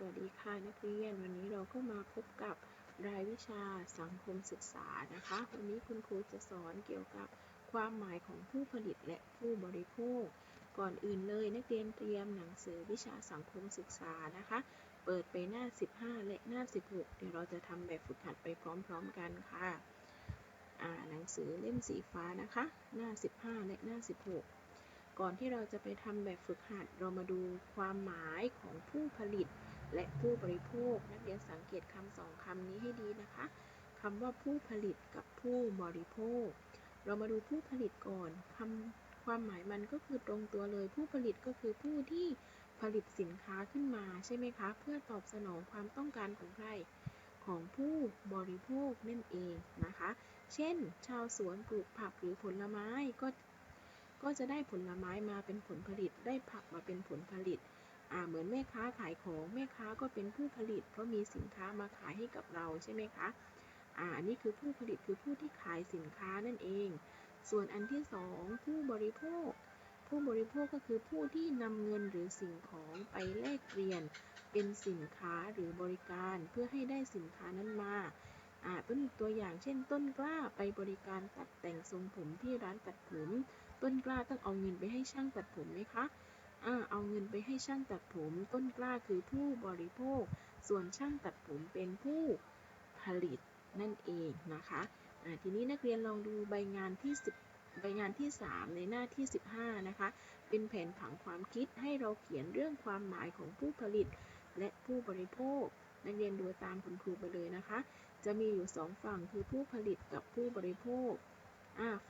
วัสดีค่ะนักเรียนวันนี้เราก็มาพบกับรายวิชาสังคมศึกษานะคะวันนี้คุณครูจะสอนเกี่ยวกับความหมายของผู้ผลิตและผู้บริโภคก่อนอื่นเลยนักเรียนเตรียมหนังสือวิชาสังคมศึกษานะคะเปิดไปหน้า15และหน้า16เดี๋ยวเราจะทำแบบฝึกหัดไปพร้อมๆกันค่ะหนังสือเล่มสีฟ้านะคะหน้า15และหน้า16ก่อนที่เราจะไปทำแบบฝึกหัดเรามาดูความหมายของผู้ผลิตและผู้บริโภคนักเรียนสังเกตคำสองคำนี้ให้ดีนะคะคำว่าผู้ผลิตกับผู้บริโภคเรามาดูผู้ผลิตก่อนความหมายมันก็คือตรงตัวเลยผู้ผลิตก็คือผู้ที่ผลิตสินค้าขึ้นมาใช่ไหมคะเพื่อตอบสนองความต้องการของใครของผู้บริโภคนั่นเองนะคะเช่นชาวสวนปลูกผักหรือผลไม้ก็จะได้ผลไม้มาเป็นผลผลิตได้ผักมาเป็นผลผลิตเหมือนแม่ค้าขายของแม่ค้าก็เป็นผู้ผลิตเพราะมีสินค้ามาขายให้กับเราใช่ไหมคะอันนี้คือผู้ผลิตคือผู้ที่ขายสินค้านั่นเองส่วนอันที่สองผู้บริโภคผู้บริโภคก็คือผู้ที่นำเงินหรือสิ่งของไปแลกเปลี่ยนเป็นสินค้าหรือบริการเพื่อให้ได้สินค้านั้นมาต้นตัวอย่างเช่นต้นกล้าไปบริการตัดแต่งทรงผมที่ร้านตัดผมต้นกล้าต้องเอาเงินไปให้ช่างตัดผมไหมคะเอาเงินไปให้ช่างตัดผมต้นกล้าคือผู้บริโภคส่วนช่างตัดผมเป็นผู้ผลิตนั่นเองนะคะทีนี้นักเรียนลองดูใบงานที่3ในหน้าที่15นะคะเป็นแผนผังความคิดให้เราเขียนเรื่องความหมายของผู้ผลิตและผู้บริโภคนักเรียนดูตามคุณครูไปเลยนะคะจะมีอยู่2ฝั่งคือผู้ผลิตกับผู้บริโภค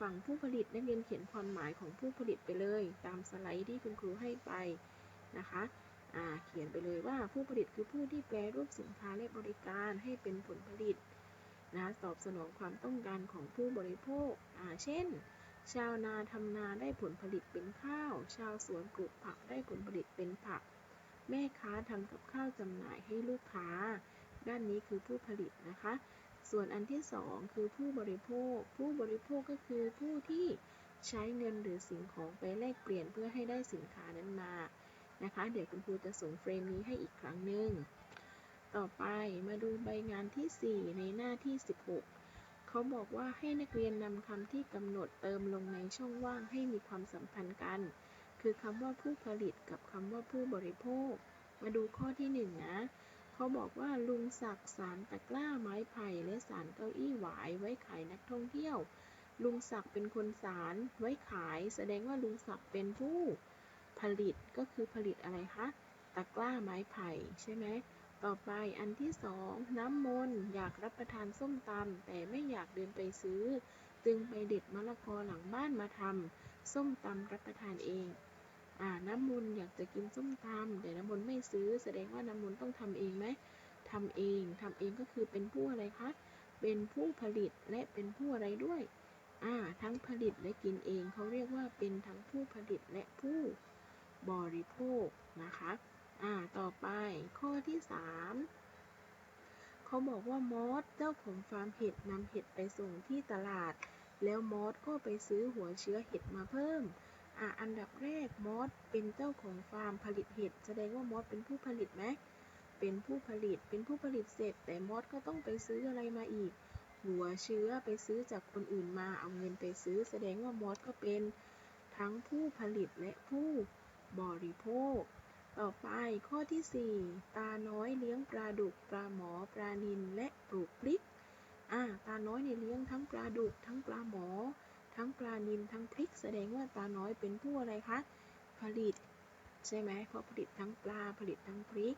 ฝั่งผู้ผลิตนักเรียนเขียนความหมายของผู้ผลิตไปเลยตามสไลด์ที่คุณครูให้ไปนะคะเขียนไปเลยว่าผู้ผลิตคือผู้ที่แปรรูปสินค้าและบริการให้เป็นผลผลิตตอบสนองความต้องการของผู้บริโภคเช่นชาวนาทำนาได้ผลผลิตเป็นข้าวชาวสวนปลูกผักได้ผลผลิตเป็นผักแม่ค้าทำกับข้าวจำหน่ายให้ลูกค้าด้านนี้คือผู้ผลิตนะคะส่วนอันที่2คือผู้บริโภคผู้บริโภคก็คือผู้ที่ใช้เงินหรือสิ่งของไปแลกเปลี่ยนเพื่อให้ได้สินค้านั้นมานะคะเดี๋ยวคุณครูจะส่งเฟรมนี้ให้อีกครั้งหนึ่งต่อไปมาดูใบงานที่4ในหน้าที่16เขาบอกว่าให้นักเรียนนำคำที่กำหนดเติมลงในช่องว่างให้มีความสัมพันธ์กันคือคำว่าผู้ผลิตกับคำว่าผู้บริโภคมาดูข้อที่1นะเขาบอกว่าลุงศักดิ์สานตะกร้าไม้ไผ่และสานเก้าอี้หวายไว้ขายนักท่องเที่ยวลุงศักดิ์เป็นคนสานไว้ขายแสดงว่าลุงศักดิ์เป็นผู้ผลิตก็คือผลิตอะไรคะตะกร้าไม้ไผ่ใช่ไหมต่อไปอันที่2น้ำมนต์อยากรับประทานส้มตำแต่ไม่อยากเดินไปซื้อจึงไปเด็ดมะละกอหลังบ้านมาทำส้มตำรับประทานเองน้ำมนต์อยากจะกินส้มตำแต่น้ำมนต์ไม่ซื้อแสดงว่าน้ำมนต์ต้องทำเองไหมทำเองก็คือเป็นผู้อะไรคะเป็นผู้ผลิตและเป็นผู้อะไรด้วยทั้งผลิตและกินเองเขาเรียกว่าเป็นทั้งผู้ผลิตและผู้บริโภคนะคะต่อไปข้อที่3เขาบอกว่ามอสเจ้าของฟาร์มเห็ดนำเห็ดไปส่งที่ตลาดแล้วมอสก็ไปซื้อหัวเชื้อเห็ดมาเพิ่มอันดับแรกมอสเป็นเจ้าของฟาร์มผลิตเห็ดแสดงว่ามอสเป็นผู้ผลิตไหมเป็นผู้ผลิตเสร็จแต่มอสก็ต้องไปซื้ออะไรมาอีกหัวเชื้อไปซื้อจากคนอื่นมาเอาเงินไปซื้อแสดงว่ามอสก็เป็นทั้งผู้ผลิตและผู้บริโภคต่อไปข้อที่4ตาน้อยเลี้ยงปลาดุกปลาหมอปลานิลและปลูกพริกตาน้อยเนี่ยเลี้ยงทั้งปลาดุกทั้งปลาหมอทั้งปลานิลทั้งพริกแสดงว่าตาน้อยเป็นผู้อะไรคะผลิตใช่ไหมเพราะผลิตทั้งปลาผลิตทั้งพริก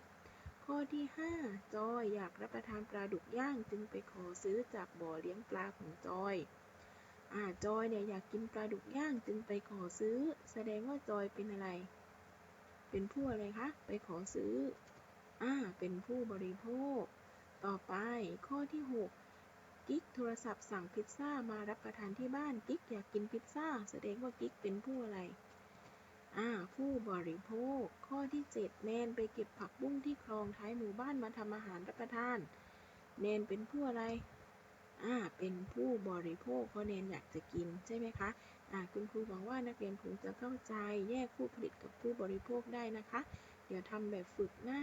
ข้อที่5จอยอยากรับประทานปลาดุกย่างจึงไปขอซื้อจากบ่อเลี้ยงปลาของจอยจอยเนี่ยอยากกินปลาดุกย่างจึงไปขอซื้อแสดงว่าจอยเป็นอะไรเป็นผู้อะไรคะไปขอซื้อเป็นผู้บริโภคต่อไปข้อที่6กิ๊กโทรศัพท์สั่งพิซซ่ามารับประทานที่บ้านกิ๊กอยากกินพิซซ่าแสดงว่ากิ๊กเป็นผู้อะไรผู้บริโภคข้อที่7แนนไปเก็บผักบุ้งที่คลองท้ายหมู่บ้านมาทำอาหารรับประทานแนนเป็นผู้อะไรเป็นผู้บริโภคเพราะแนนอยากจะกินใช่ไหมคะคุณครูหวังว่านักเรียนคงจะเข้าใจแยกผู้ผลิตกับผู้บริโภคได้นะคะเดี๋ยวทำแบบฝึกหน้า